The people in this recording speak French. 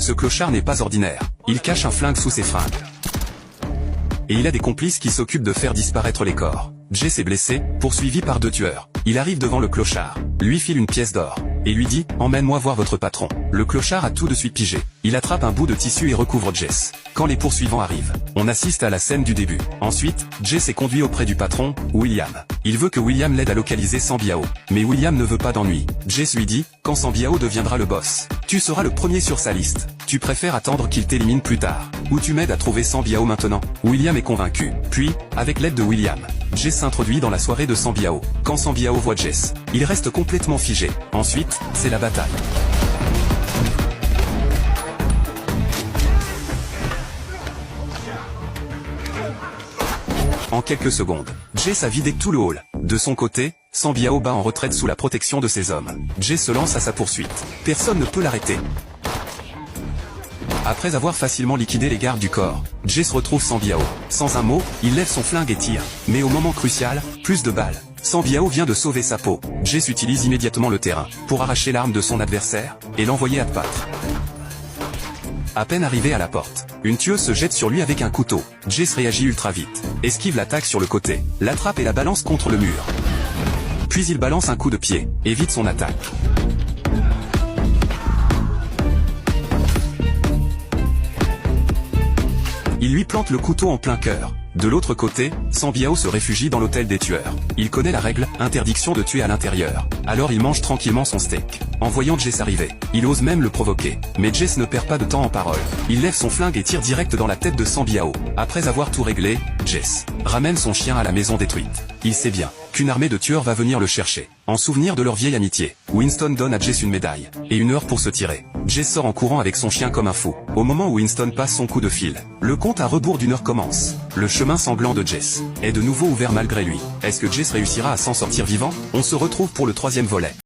Ce clochard n'est pas ordinaire. Il cache un flingue sous ses fringues. Et il a des complices qui s'occupent de faire disparaître les corps. Jesse est blessé, poursuivi par 2 tueurs. Il arrive devant le clochard, lui file une pièce d'or, et lui dit « Emmène-moi voir votre patron ». Le clochard a tout de suite pigé. Il attrape un bout de tissu et recouvre Jesse. Quand les poursuivants arrivent, on assiste à la scène du début. Ensuite, Jesse est conduit auprès du patron, William. Il veut que William l'aide à localiser Sambiao. Mais William ne veut pas d'ennui. Jesse lui dit « Quand Sambiao deviendra le boss, tu seras le premier sur sa liste. Tu préfères attendre qu'il t'élimine plus tard, ou tu m'aides à trouver Sambiao maintenant ?» William est convaincu. Puis, avec l'aide de William, Jesse s'introduit dans la soirée de Sambiao. Quand Sambiao voit Jesse, il reste complètement figé. Ensuite, c'est la bataille. En quelques secondes, Jesse a vidé tout le hall. De son côté, Sambiao bat en retraite sous la protection de ses hommes. Jesse se lance à sa poursuite. Personne ne peut l'arrêter. Après avoir facilement liquidé les gardes du corps, Jesse retrouve Sambiao. Sans un mot, il lève son flingue et tire. Mais au moment crucial, plus de balles. Sambiao vient de sauver sa peau. Jesse utilise immédiatement le terrain pour arracher l'arme de son adversaire et l'envoyer abattre. À peine arrivé à la porte, une tueuse se jette sur lui avec un couteau. Jesse réagit ultra vite, esquive l'attaque sur le côté, l'attrape et la balance contre le mur. Puis il balance un coup de pied, évite son attaque. Il lui plante le couteau en plein cœur. De l'autre côté, Sambiao se réfugie dans l'hôtel des tueurs. Il connaît la règle, interdiction de tuer à l'intérieur. Alors il mange tranquillement son steak. En voyant Jesse arriver, il ose même le provoquer. Mais Jesse ne perd pas de temps en parole. Il lève son flingue et tire direct dans la tête de Sambiao. Après avoir tout réglé, Jesse ramène son chien à la maison détruite. Il sait bien qu'une armée de tueurs va venir le chercher. En souvenir de leur vieille amitié, Winston donne à Jesse une médaille et 1 heure pour se tirer. Jesse sort en courant avec son chien comme un fou. Au moment où Winston passe son coup de fil, le compte à rebours d'1 heure commence. Le chemin sanglant de Jesse est de nouveau ouvert malgré lui. Est-ce que Jesse réussira à s'en sortir vivant? On se retrouve pour le 3e volet.